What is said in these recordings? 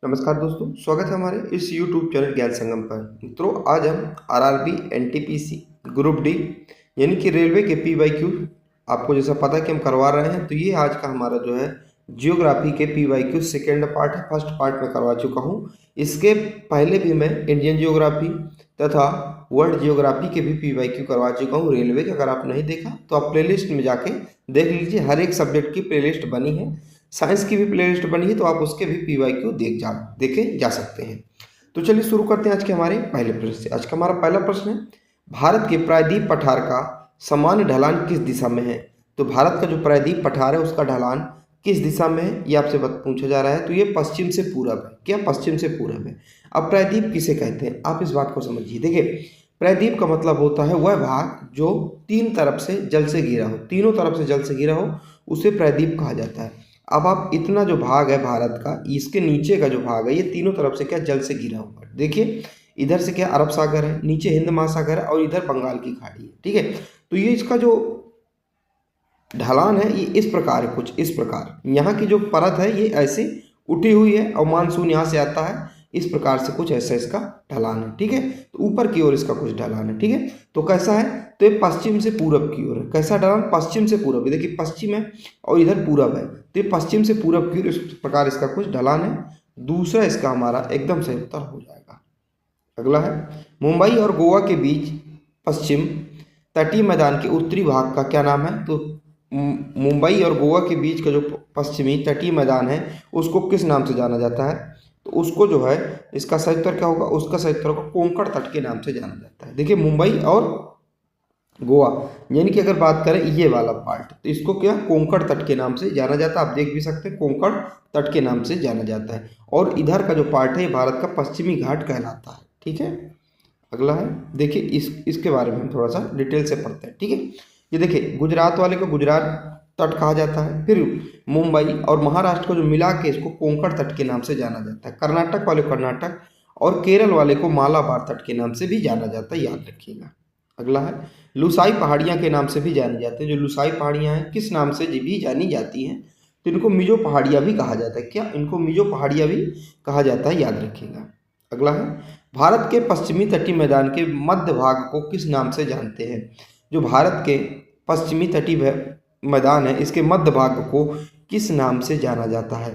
नमस्कार दोस्तों, स्वागत है हमारे इस YouTube चैनल ज्ञान संगम पर। मित्रों, आज हम आरआरबी, एनटीपीसी, ग्रुप डी यानी कि रेलवे के पीवाईक्यू आपको जैसा पता है कि हम करवा रहे हैं, तो ये आज का हमारा जो है जियोग्राफी के पीवाईक्यू सेकेंड पार्ट है। फर्स्ट पार्ट में करवा चुका हूँ। इसके पहले भी मैं इंडियन जियोग्राफी तथा वर्ल्ड जियोग्राफी के भी पीवाईक्यू करवा चुका हूँ रेलवे के। अगर आप नहीं देखा तो आप प्लेलिस्ट में जाके देख लीजिए, हर एक सब्जेक्ट की प्लेलिस्ट बनी है। साइंस की भी प्लेलिस्ट बनी है, तो आप उसके भी पीवाईक्यू देखे जा सकते हैं। तो चलिए शुरू करते हैं आज के हमारे पहले प्रश्न से। आज का हमारा पहला प्रश्न है, भारत के प्रायद्वीप पठार का सामान्य ढलान किस दिशा में है? तो भारत का जो प्रायद्वीप पठार है उसका ढलान किस दिशा में है, ये आपसे पूछा जा रहा है। तो ये पश्चिम से पूरब है। क्या? पश्चिम से पूरब है। अब प्रायद्वीप किसे कहते हैं, आप इस बात को समझिए। देखिए, प्रायद्वीप का मतलब होता है वह भाग जो तीन तरफ से जल से घिरा हो, तीनों तरफ से जल से घिरा हो, उसे प्रायद्वीप कहा जाता है। अब आप इतना जो भाग है भारत का, इसके नीचे का जो भाग है, ये तीनों तरफ से क्या जल से घिरा हुआ है। देखिए, इधर से क्या अरब सागर है, नीचे हिंद महासागर है और इधर बंगाल की खाड़ी है। ठीक है, तो ये इसका जो ढलान है ये इस प्रकार है, कुछ इस प्रकार। यहाँ की जो परत है ये ऐसे उठी हुई है और मानसून यहाँ से आता है, इस प्रकार से कुछ ऐसा इसका ढलान है। ठीक है, तो ऊपर की ओर इसका कुछ ढलान है। ठीक है, तो कैसा है, तो ये पश्चिम से पूरब की ओर है। कैसा ढलान? पश्चिम से पूरब। देखिए, पश्चिम है और इधर पूरब है, तो ये पश्चिम से पूरब की ओर इस प्रकार इसका कुछ ढलान है। दूसरा इसका हमारा एकदम सही उत्तर हो जाएगा। अगला है, मुंबई और गोवा के बीच पश्चिम तटीय मैदान के उत्तरी भाग का क्या नाम है? तो मुंबई और गोवा के बीच का जो पश्चिमी तटीय मैदान है उसको किस नाम से जाना जाता है? तो उसको जो है, इसका सही उत्तर क्या होगा? उसका सही उत्तर होगा कोंकण तट के नाम से जाना जाता है। देखिए, मुंबई और गोवा यानी कि अगर बात करें ये वाला पार्ट, तो इसको क्या कोंकण तट के नाम से जाना जाता है। आप देख भी सकते हैं, कोंकण तट के नाम से जाना जाता है। और इधर का जो पार्ट है भारत का पश्चिमी घाट कहलाता है। ठीक है, अगला है, देखिए इसके बारे में हम थोड़ा सा डिटेल से पढ़ते हैं। ठीक है, ये देखिए, गुजरात वाले को गुजरात तट कहा जाता है, फिर मुंबई और महाराष्ट्र को जो मिला के इसको कोंकण तट के नाम से जाना जाता है। कर्नाटक वाले को कर्नाटक और केरल वाले को मालाबार तट के नाम से भी जाना जाता है, याद रखिएगा। अगला है, लुसाई पहाड़ियाँ के नाम से भी जानी जाती हैं। जो लुसाई पहाड़ियाँ हैं किस नाम से भी जानी जाती हैं? तो इनको मिजो पहाड़ियाँ भी कहा जाता है। क्या? इनको मिजो पहाड़ियाँ भी कहा जाता है, याद रखिएगा। अगला है, भारत के पश्चिमी तटीय मैदान के मध्य भाग को किस नाम से जानते हैं? जो भारत के पश्चिमी तटीय मैदान है इसके मध्य भाग को किस नाम से जाना जाता है?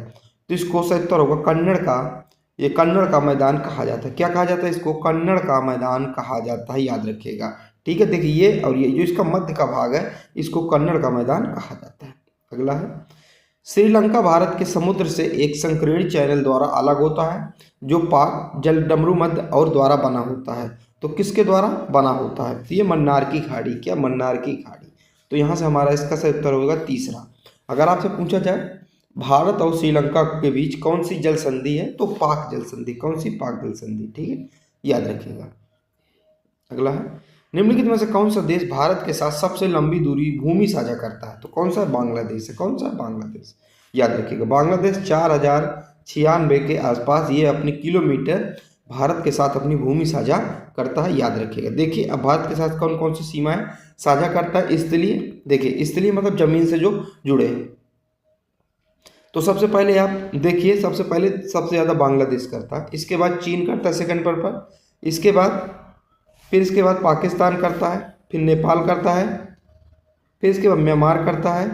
तो इसको सही उत्तर होगा कन्नड़ का, ये कन्नड़ का मैदान कहा जाता है। क्या कहा जाता है? इसको कन्नड़ का मैदान कहा जाता है, याद रखिएगा। ठीक है, देखिए ये और ये जो इसका मध्य का भाग है इसको कन्नड़ का मैदान कहा जाता है। अगला है, श्रीलंका भारत के समुद्र से एक संकीर्ण चैनल द्वारा अलग होता है जो पाक जलडमरू मध्य और द्वारा बना होता है। तो किसके द्वारा बना होता है? तो ये मन्नार की खाड़ी। क्या? मन्नार की खाड़ी। तो यहाँ से हमारा इसका सही उत्तर होगा तीसरा। अगर आपसे पूछा जाए भारत और श्रीलंका के बीच कौन सी जल संधि है, तो पाक जल संधि। कौन सी? पाक जल संधि। ठीक है, याद रखिएगा। अगला है, निम्नलिखित में से कौन सा देश भारत के साथ सबसे लंबी दूरी भूमि साझा करता है? तो कौन सा? बांग्लादेश है। कौन सा? बांग्लादेश, याद रखिएगा। बांग्लादेश 4096 के आसपास ये अपने किलोमीटर भारत के साथ अपनी भूमि साझा करता है, याद रखिएगा। देखिए, अब भारत के साथ कौन कौन सी सीमाएं साझा करता है? स्थलीय। देखिए, स्थलीय मतलब जमीन से जो जुड़े हैं। तो सबसे पहले आप देखिए, सबसे पहले सबसे ज़्यादा बांग्लादेश करता है, इसके बाद चीन करता है सेकंड पर, इसके बाद पाकिस्तान करता है, फिर नेपाल करता है, फिर इसके बाद म्यांमार करता है,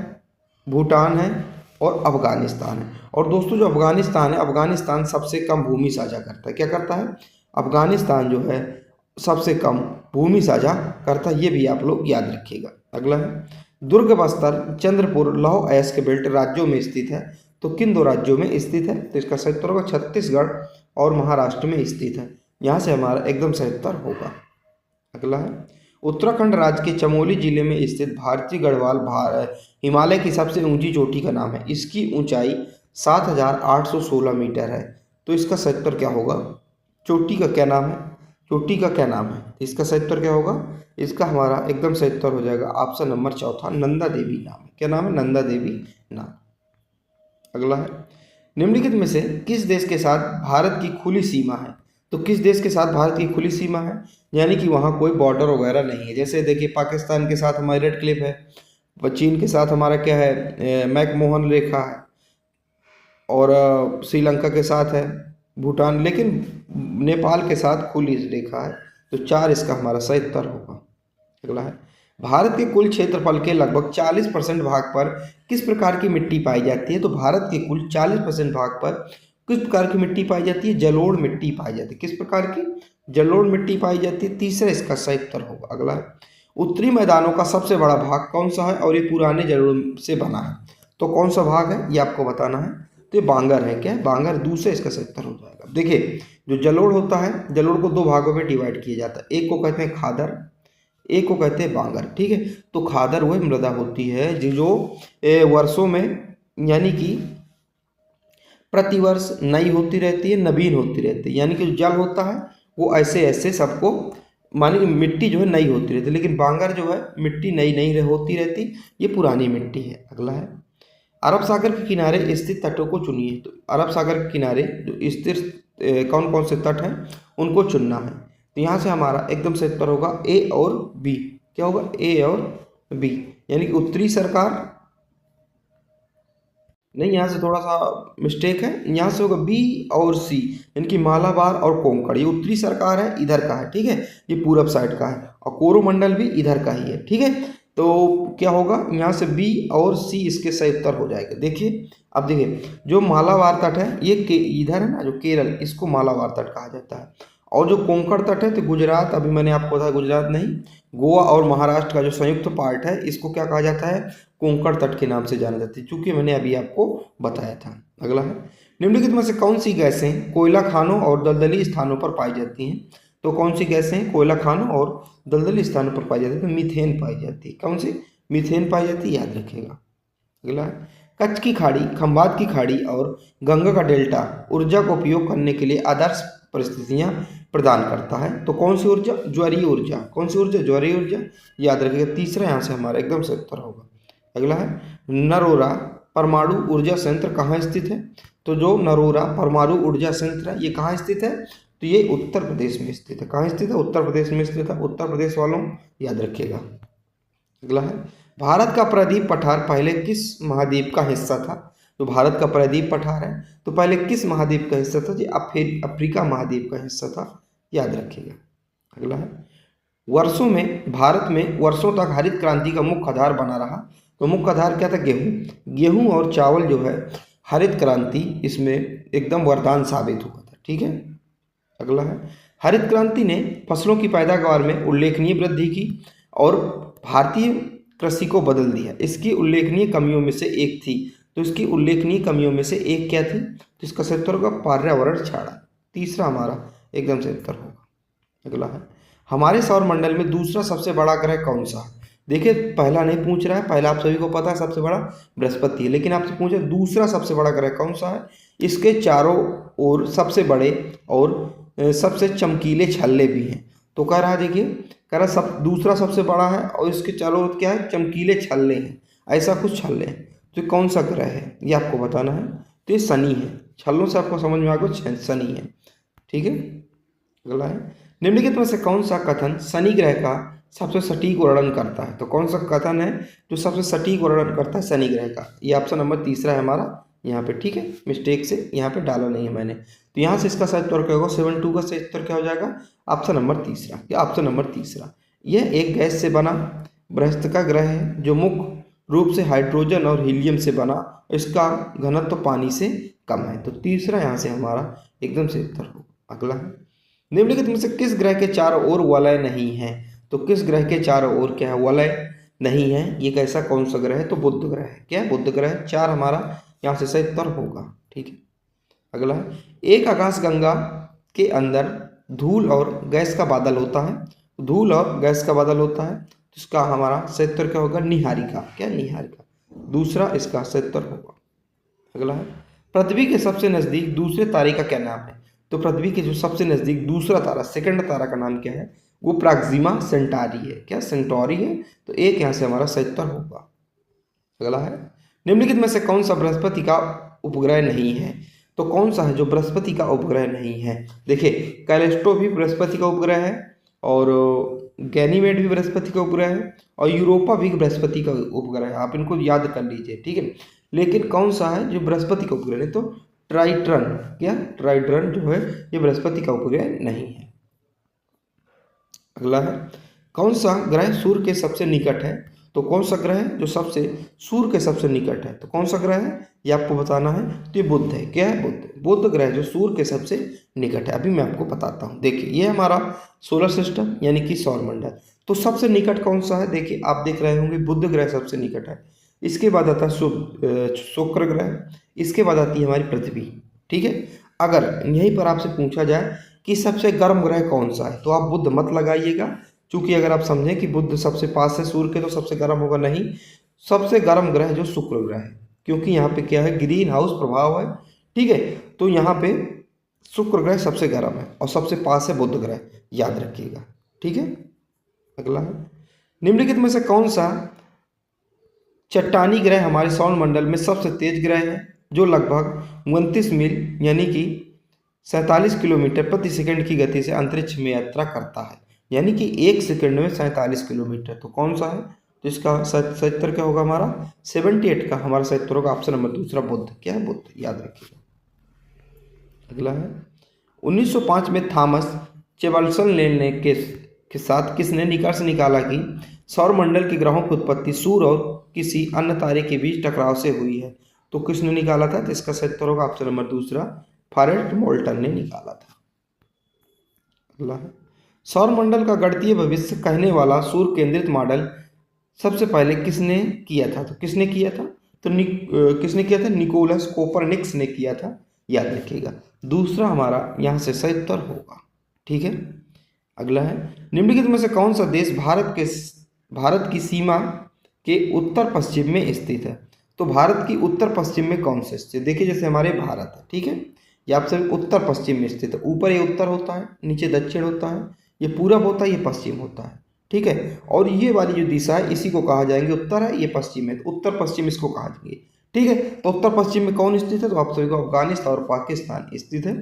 भूटान है और अफगानिस्तान है। और दोस्तों, जो अफगानिस्तान है, अफगानिस्तान सबसे कम भूमि साझा करता है। क्या करता है? अफगानिस्तान जो है सबसे कम भूमि साझा करता है, ये भी आप लोग याद रखिएगा। अगला है, दुर्ग, बस्तर, चंद्रपुर, लौह अयस्क बेल्ट राज्यों में स्थित है। तो किन दो राज्यों में स्थित है? तो इसका सही उत्तर होगा छत्तीसगढ़ और महाराष्ट्र में स्थित है। यहाँ से हमारा एकदम सही उत्तर होगा। अगला है, उत्तराखंड राज्य के चमोली जिले में स्थित भारतीय गढ़वाल हिमालय की सबसे ऊंची चोटी का नाम है। इसकी ऊंचाई 7816 मीटर है। तो इसका सही उत्तर क्या होगा? चोटी का क्या नाम है? चोटी का क्या नाम है? इसका सही उत्तर क्या होगा? इसका हमारा एकदम सही उत्तर हो जाएगा ऑप्शन नंबर चौथा, नंदा देवी नाम है। क्या नाम है? नंदा देवी नाम। अगला है, निम्नलिखित में से किस देश के साथ भारत की खुली सीमा है? तो किस देश के साथ भारत की खुली सीमा है? यानी कि वहाँ कोई बॉर्डर वगैरह नहीं है। जैसे देखिए, पाकिस्तान के साथ हमारी रेड क्लिफ है, चीन के साथ हमारा क्या है, मैकमोहन रेखा है, और श्रीलंका के साथ है भूटान, लेकिन नेपाल के साथ खुली रेखा है, तो 4 इसका हमारा सही उत्तर होगा। अगला है, भारत के कुल क्षेत्रफल के लगभग 40% भाग पर किस प्रकार की मिट्टी पाई जाती है? तो भारत के कुल 40% भाग पर किस प्रकार की मिट्टी पाई जाती है? जलोढ़ मिट्टी पाई जाती है। किस प्रकार की? जलोढ़ मिट्टी पाई जाती है। तीसरा इसका सही उत्तर होगा। अगला है, उत्तरी मैदानों का सबसे बड़ा भाग कौन सा है और ये पुराने जलोढ़ से बना है? तो कौन सा भाग है ये आपको बताना है। तो ये बांगर है। क्या है? बांगर। दूसरा इसका सही उत्तर हो जाएगा। देखिए, जो जलोढ़ होता है, जलोढ़ को 2 भागों में डिवाइड किया जाता है। एक को कहते हैं खादर, एक को कहते हैं बांगर। ठीक है, तो खादर वह मृदा होती है जो वर्षों में, यानी कि प्रतिवर्ष नई होती रहती है, नवीन होती रहती है। यानी कि जो जल होता है वो ऐसे ऐसे सबको, मानी कि मिट्टी जो है नई होती रहती है, लेकिन बांगर जो है मिट्टी नई नहीं होती रहती, ये पुरानी मिट्टी है। अगला है, अरब सागर के किनारे स्थित तटों को चुनिए। तो अरब सागर के किनारे जो स्थित कौन कौन से तट हैं उनको चुनना है। तो यहाँ से हमारा एकदम से उत्तर होगा ए और बी। क्या होगा? ए और बी, यानी कि उत्तरी सरकार नहीं, यहाँ से थोड़ा सा मिस्टेक है, यहाँ से होगा बी और सी, यानी कि मालाबार और कोंकण। ये उत्तरी सरकार है, इधर का है। ठीक है, ये पूरब साइड का है, और कोरोमंडल भी इधर का ही है। ठीक है, तो क्या होगा? यहाँ से बी और सी इसके सही उत्तर हो जाएगा। देखिए, अब देखिए, जो मालाबार तट है ये इधर है ना, जो केरल, इसको मालाबार तट कहा जाता है। और जो कोंकण तट है तो गुजरात, अभी मैंने आपको बताया, गुजरात नहीं, गोवा और महाराष्ट्र का जो संयुक्त पार्ट है इसको क्या कहा जाता है? कोंकण तट के नाम से जाना जाता है, चूंकि मैंने अभी आपको बताया था। अगला है, निम्नलिखित में से कौन सी गैसें कोयला खानों और दलदली स्थानों पर पाई जाती हैं? तो कौन सी गैसें कोयला खानों और दलदली स्थानों पर पाई जाती है? तो मीथेन पाई जाती है। कौन सी? मीथेन पाई जाती है, याद रखिएगा। अगला है, कच्छ की खाड़ी, खंबात की खाड़ी और गंगा का डेल्टा ऊर्जा का उपयोग करने के लिए आदर्श परिस्थितियां प्रदान करता है। तो कौन सी ऊर्जा? ज्वारीय ऊर्जा। कौन सी ऊर्जा? ज्वारीय ऊर्जा, याद रखिएगा। तीसरा यहाँ से हमारा एकदम से उत्तर होगा। अगला है, नरोरा परमाणु ऊर्जा संयंत्र कहाँ स्थित है? तो जो नरोरा परमाणु ऊर्जा संयंत्र है ये कहाँ स्थित है? तो ये उत्तर प्रदेश में स्थित है। कहाँ स्थित है? उत्तर प्रदेश में स्थित है। उत्तर प्रदेश वालों याद रखिएगा। अगला है, भारत का प्रायद्वीप पठार पहले किस महाद्वीप का हिस्सा था? तो भारत का प्रायद्वीप पठार है तो पहले किस महाद्वीप का हिस्सा था? जी अफ्रीका महाद्वीप का हिस्सा था, याद रखिएगा। अगला है, वर्षों में भारत में वर्षों तक हरित क्रांति का मुख्य आधार बना रहा। तो मुख्य आधार क्या था? गेहूं। गेहूं और चावल जो है हरित क्रांति इसमें एकदम वरदान साबित हुआ था। ठीक है, अगला है, हरित क्रांति ने फसलों की पैदावार में उल्लेखनीय वृद्धि की और भारतीय कृषि को बदल दिया। इसकी उल्लेखनीय कमियों में से एक थी, तो इसकी उल्लेखनीय कमियों में से एक क्या थी? तो इसका सही उत्तर होगा पर्यावरण छाड़ा। तीसरा हमारा एकदम से उत्तर होगा। अगला है, हमारे सौर मंडल में दूसरा सबसे बड़ा ग्रह कौन सा है? देखिए, पहला नहीं पूछ रहा है, पहला आप सभी को पता है सबसे बड़ा बृहस्पति है, लेकिन आपसे पूछे दूसरा सबसे बड़ा ग्रह कौन सा है? इसके चारों ओर सबसे बड़े और सबसे चमकीले छल्ले भी हैं। तो कह रहा है, देखिए कह रहा सब दूसरा सबसे बड़ा है और इसके चारों ओर क्या है? चमकीले छल्ले हैं, ऐसा कुछ छल्ले हैं। तो कौन सा ग्रह है ये आपको बताना है। तो ये शनि है। छल्लों से आपको समझ में आ गया, शनि है। ठीक है, अगला है, निम्नलिखित में से कौन सा कथन शनि ग्रह का सबसे सटीक वर्णन करता है? तो कौन सा कथन है जो सबसे सटीक वर्णन करता है शनि ग्रह का? ये ऑप्शन नंबर तीसरा है हमारा यहाँ पे। ठीक है, मिस्टेक से यहाँ पे डाला नहीं है मैंने। तो यहाँ से इसका सही उत्तर क्या होगा? 72 का सही उत्तर क्या हो जाएगा? ऑप्शन नंबर तीसरा। या ऑप्शन नंबर तीसरा। यह एक गैस से बना बृहस्पति का ग्रह है जो मुख्य रूप से हाइड्रोजन और हीलियम से बना, इसका घनत्व तो पानी से कम है। तो तीसरा यहाँ से हमारा एकदम से उत्तर होगा। अगला है, निम्नलिखित में से किस ग्रह के चारों ओर वलय नहीं है? तो किस ग्रह के चारों ओर क्या है? वलय नहीं है। ये कैसा कौन सा ग्रह है? तो बुध ग्रह है। क्या है? बुध ग्रह। 4 हमारा यहाँ से सही उत्तर होगा। ठीक है, अगला है, एक आकाशगंगा के अंदर धूल और गैस का बादल होता है। धूल और गैस का बादल होता है, तो इसका हमारा सही उत्तर क्या होगा? निहारिका। क्या? निहारिका। दूसरा इसका सही उत्तर होगा। अगला है, पृथ्वी के सबसे नजदीक दूसरे तारे का क्या नाम है? तो पृथ्वी के जो सबसे नजदीक दूसरा तारा, सेकंड तारा का नाम क्या है? वो प्रॉक्सिमा सेंटारी है। क्या? सेंटोरी है। तो एक यहाँ से हमारा सही उत्तर होगा। अगला है, निम्नलिखित में से कौन सा बृहस्पति का उपग्रह नहीं है? तो कौन सा है जो बृहस्पति का उपग्रह नहीं है? देखिए, कैलिस्टो भी बृहस्पति का उपग्रह है और गैनीमेड भी बृहस्पति का उपग्रह है और यूरोपा भी बृहस्पति का उपग्रह है। आप इनको याद कर लीजिए। ठीक है, लेकिन कौन सा है जो बृहस्पति का उपग्रह है? तो ट्राइट्रन, क्या ट्राइट्रन जो है ये बृहस्पति का उपग्रह नहीं है। अगला है, कौन सा ग्रह सूर्य के सबसे निकट है? तो कौन सा ग्रह है जो सबसे सूर्य के सबसे निकट है? तो कौन सा ग्रह है ये आपको बताना है। तो ये बुध है। क्या है? बुध। बुध ग्रह जो सूर्य के सबसे निकट है। अभी मैं आपको बताता हूँ। देखिए ये हमारा सोलर सिस्टम यानी कि सौर मंडल। तो सबसे निकट कौन सा है? देखिए आप देख रहे होंगे बुध ग्रह सबसे निकट है। इसके बाद आता है शुक्र ग्रह। इसके बाद आती है हमारी पृथ्वी। ठीक है। अगर यहीं पर आपसे पूछा जाए कि सबसे गर्म ग्रह कौन सा है, तो आप बुध मत लगाइएगा, क्योंकि अगर आप समझें कि बुध सबसे पास है सूर्य के तो सबसे गर्म होगा, नहीं। सबसे गर्म ग्रह जो शुक्र ग्रह है, क्योंकि यहाँ पे क्या है, ग्रीन हाउस प्रभाव है। ठीक है। तो यहाँ पे शुक्र ग्रह सबसे गर्म है और सबसे पास है बुध ग्रह, याद रखिएगा। ठीक है। अगला है, निम्नलिखित में से कौन सा चट्टानी ग्रह हमारे सौर मंडल में सबसे तेज ग्रह है, जो लगभग 29 मील यानी कि 47 किलोमीटर प्रति सेकंड की गति से अंतरिक्ष में यात्रा करता है, यानी कि 1 सेकंड में 47 किलोमीटर। तो कौन सा है? तो इसका सही उत्तर क्या होगा हमारा? 78 का हमारा सही उत्तर होगा ऑप्शन नंबर दूसरा, बुध। क्या है? बुध, याद रखिएगा। अगला है, 1905 में थॉमस चेबल्सन ने के साथ किसने निष्कर्ष निकाला कि सौरमंडल के ग्रहों की उत्पत्ति सूर्य और किसी अन्य तारे के बीच टकराव से हुई है? तो किसने निकाला था? तो इसका सही उत्तर होगा ऑप्शन नंबर दूसरा, फॉरेस्ट मोल्टन ने निकाला था। अगला है, सौरमंडल का गणितीय भविष्य कहने वाला सूर्य केंद्रित मॉडल सबसे पहले किसने किया था? तो किसने किया था? तो किसने किया था? निकोलस कोपरनिकस ने किया था, याद रखिएगा। दूसरा हमारा यहाँ से सही उत्तर होगा। ठीक है। अगला है, निम्नलिखित में से कौन सा देश भारत की सीमा के उत्तर पश्चिम में स्थित है? तो भारत की उत्तर पश्चिम में कौन सा स्थित? देखिए जैसे हमारे भारत है, ठीक है, ये आपसे उत्तर पश्चिम में स्थित है। ऊपर ये उत्तर होता है, नीचे दक्षिण होता है, ये पूरब होता है, ये पश्चिम होता है। ठीक है। और ये वाली जो दिशा है इसी को कहा जाएंगे उत्तर है, ये पश्चिम है, तो उत्तर पश्चिम इसको कहा जाएंगे। ठीक है। तो उत्तर पश्चिम में कौन स्थित है? तो आप सभी को अफगानिस्तान और पाकिस्तान स्थित है।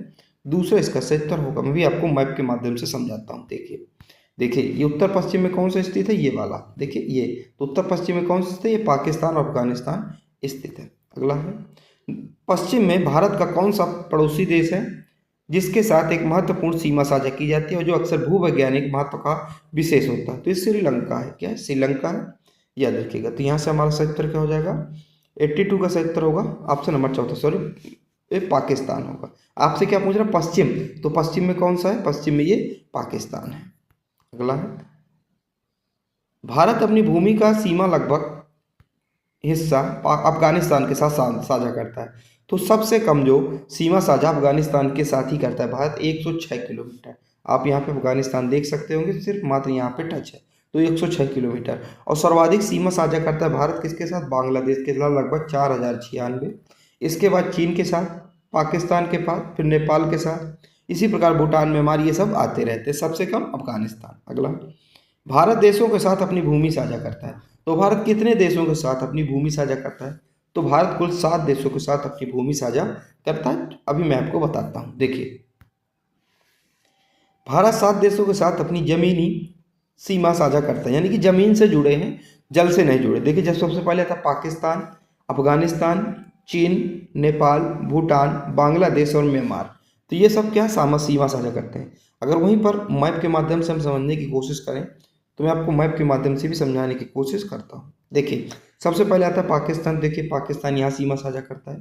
दूसरा इसका सही उत्तर होगा। मैं भी आपको मैप के माध्यम से समझाता हूँ। देखिए ये उत्तर पश्चिम में कौन सा स्थित है? ये वाला देखिए, ये तो उत्तर पश्चिम में कौन सा स्थित है? ये पाकिस्तान और अफगानिस्तान स्थित है। अगला है, पश्चिम में भारत का कौन सा पड़ोसी देश है जिसके साथ एक महत्वपूर्ण सीमा साझा की जाती है और जो अक्सर भूवैज्ञानिक महत्व का विशेष होता है? तो ये श्रीलंका है। क्या है? श्रीलंका है, याद रखिएगा। तो यहाँ से हमारा सही उत्तर क्या हो जाएगा? 82 का सही उत्तर होगा ऑप्शन नंबर चौथा, सॉरी ये पाकिस्तान होगा। आपसे क्या पूछ रहा है? पश्चिम, तो पश्चिम में कौन सा है? पश्चिम में ये पाकिस्तान है। अगला है, भारत अपनी भूमि का सीमा लगभग हिस्सा अफगानिस्तान के साथ साझा करता है। तो सबसे कम जो सीमा साझा अफगानिस्तान के साथ ही करता है भारत, 106 किलोमीटर। आप यहाँ पे अफगानिस्तान देख सकते होंगे, सिर्फ मात्र यहाँ पे टच है, तो 106 किलोमीटर। और सर्वाधिक सीमा साझा करता है भारत किसके साथ? बांग्लादेश के साथ, लगभग 4096। इसके बाद चीन के साथ, पाकिस्तान के पास, फिर नेपाल के साथ, इसी प्रकार भूटान, म्यांमार, ये सब आते रहते हैं। सबसे कम अफगानिस्तान। अगला, भारत देशों के साथ अपनी भूमि साझा करता है। तो भारत कितने देशों के साथ अपनी भूमि साझा करता है? तो भारत कुल 7 देशों के साथ अपनी भूमि साझा करता है। अभी मैं आपको बताता हूँ। देखिए भारत 7 देशों के साथ अपनी जमीनी सीमा साझा करता है, यानी कि जमीन से जुड़े हैं, जल से नहीं जुड़े। देखिए जब सबसे पहले था पाकिस्तान, अफगानिस्तान, चीन, नेपाल, भूटान, बांग्लादेश और म्यांमार। तो ये सब क्या सीमा साझा करते हैं। अगर वहीं पर मैप के माध्यम से हम समझने की कोशिश करें तो मैं आपको मैप के माध्यम से भी समझाने की कोशिश करता हूँ। देखिए सबसे पहले आता है पाकिस्तान। देखिए पाकिस्तान यहाँ सीमा साझा करता है।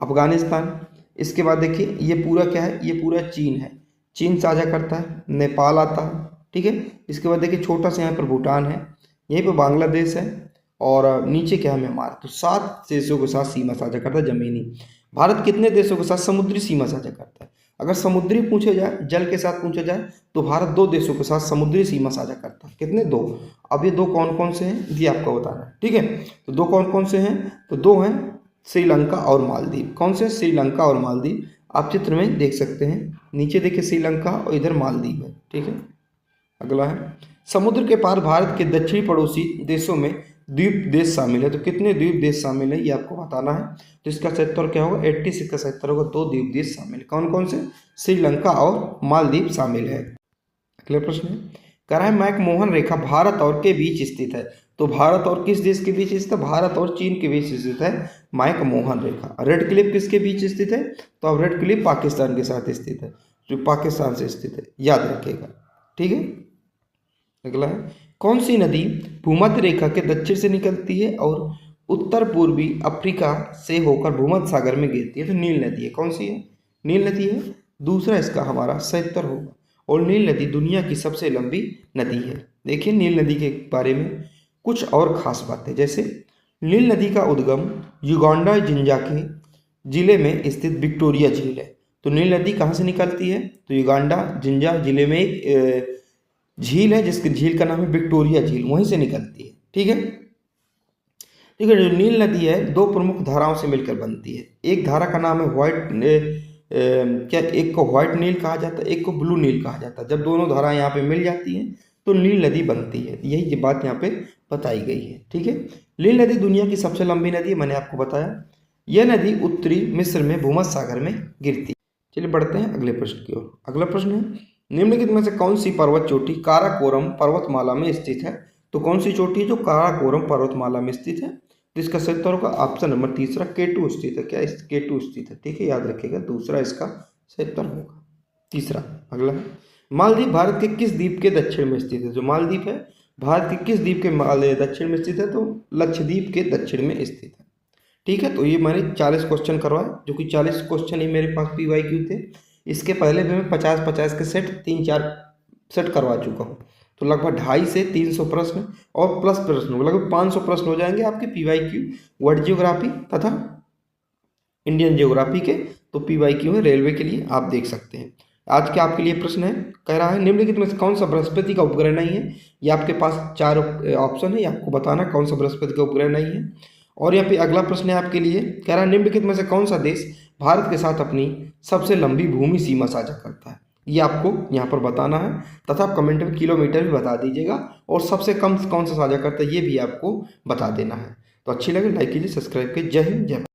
अफगानिस्तान, इसके बाद देखिए ये पूरा क्या है? ये पूरा चीन है, चीन साझा करता है। नेपाल आता है, ठीक है। इसके बाद देखिए छोटा सा यहाँ पर भूटान है, यहीं पर बांग्लादेश है और नीचे क्या है? म्यांमार। तो 7 देशों के साथ सीमा साझा करता है जमीनी। भारत कितने देशों के साथ समुद्री सीमा साझा करता है? अगर समुद्री पूछे जाए, जल के साथ पूछा जाए, तो भारत 2 देशों के साथ समुद्री सीमा साझा करता है। कितने? 2। अब ये 2 कौन कौन से हैं ये आपको बताना है, ठीक है। तो 2 कौन कौन से हैं? तो 2 हैं श्रीलंका और मालदीव। कौन से? श्रीलंका और मालदीव। आप चित्र में देख सकते हैं, नीचे देखिए श्रीलंका और इधर मालदीव है, ठीक है। अगला है, समुद्र के पार भारत के दक्षिणी पड़ोसी देशों में द्वीप देश शामिल है। तो कितने द्वीप देश शामिल है ये आपको बताना है। तो इसका सही उत्तर क्या होगा? 86 का सही उत्तर होगा, 2 द्वीप देश शामिल है। कौन कौन से? श्रीलंका और मालदीव शामिल है। अगला प्रश्न है, कह रहा है मैकमोहन रेखा भारत और के बीच स्थित है। तो भारत और किस देश के बीच स्थित है? भारत और चीन के बीच स्थित है मैक मोहन रेखा। रेड क्लिफ किसके बीच स्थित है? तो अब रेड क्लिफ पाकिस्तान के साथ स्थित है, जो पाकिस्तान से स्थित है, याद रखिएगा। ठीक है, अगला है कौन सी नदी भूमध्य रेखा के दक्षिण से निकलती है और उत्तर पूर्वी अफ्रीका से होकर भूमध्य सागर में गिरती है? तो नील नदी है। कौन सी है? नील नदी है। दूसरा इसका हमारा सही उत्तर होगा। और नील नदी दुनिया की सबसे लंबी नदी है। देखिए नील नदी के बारे में कुछ और खास बातें, जैसे नील नदी का उद्गम युगांडा जिंजा के जिले में स्थित विक्टोरिया झील है। तो नील नदी कहाँ से निकलती है? तो युगांडा जिंजा जिले में एक झील है, जिसकी झील का नाम है विक्टोरिया झील, वहीं से निकलती है। ठीक है, देखिए जो नील नदी है दो प्रमुख धाराओं से मिलकर बनती है। एक धारा का नाम है एक को व्हाइट नील कहा जाता है, एक को ब्लू नील कहा जाता है। जब दोनों धाराएं यहाँ पे मिल जाती हैं तो नील नदी बनती है। यही बात यहाँ पे बताई गई है। ठीक है, नील नदी दुनिया की सबसे लंबी नदी है, मैंने आपको बताया। यह नदी उत्तरी मिस्र में भूमध्य सागर में गिरती है। चलिए बढ़ते हैं अगले प्रश्न की ओर। अगला प्रश्न है निम्नलिखित में से कौन सी पर्वत चोटी काराकोरम पर्वतमाला में स्थित है? तो कौन सी चोटी है जो काराकोरम पर्वतमाला में स्थित है? तो इसका सही उत्तर होगा ऑप्शन नंबर तीसरा, K2 स्थित है। क्या K2 स्थित है? ठीक है, याद रखिएगा, दूसरा इसका सही उत्तर होगा, तीसरा। अगला है मालदीव भारत के किस द्वीप के दक्षिण में स्थित है? जो मालदीव है भारत के किस द्वीप के दक्षिण में स्थित है? तो लक्षद्वीप के दक्षिण में स्थित है। ठीक है, तो ये मैंने 40 क्वेश्चन करवाए, जो कि 40 क्वेश्चन ही मेरे पास PYQ थे। इसके पहले भी मैं 50-50 के सेट 3-4 सेट करवा चुका हूँ। तो लगभग 250 से 300 प्रश्न और प्लस प्रश्न लगभग 500 प्रश्न हो जाएंगे आपके PYQ वर्ल्ड जियोग्राफी तथा इंडियन जियोग्राफी के। तो PYQ है रेलवे के लिए, आप देख सकते हैं। आज के आपके लिए प्रश्न है, कह रहा है निम्नलिखित में से कौन सा बृहस्पति का उपग्रह नहीं है? ये आपके पास 4 ऑप्शन है, आपको बताना कौन सा बृहस्पति का उपग्रह नहीं है। और यहाँ पे अगला प्रश्न है आपके लिए, कह रहा है निम्नलिखित में से कौन सा देश भारत के साथ अपनी सबसे लंबी भूमि सीमा साझा करता है? ये आपको यहाँ पर बताना है, तथा आप कमेंट में किलोमीटर भी बता दीजिएगा, और सबसे कम कौन सा साझा करता है ये भी आपको बता देना है। तो अच्छी लगे लाइक कीजिए, सब्सक्राइब कीजिए। जय हिंद, जय भारत।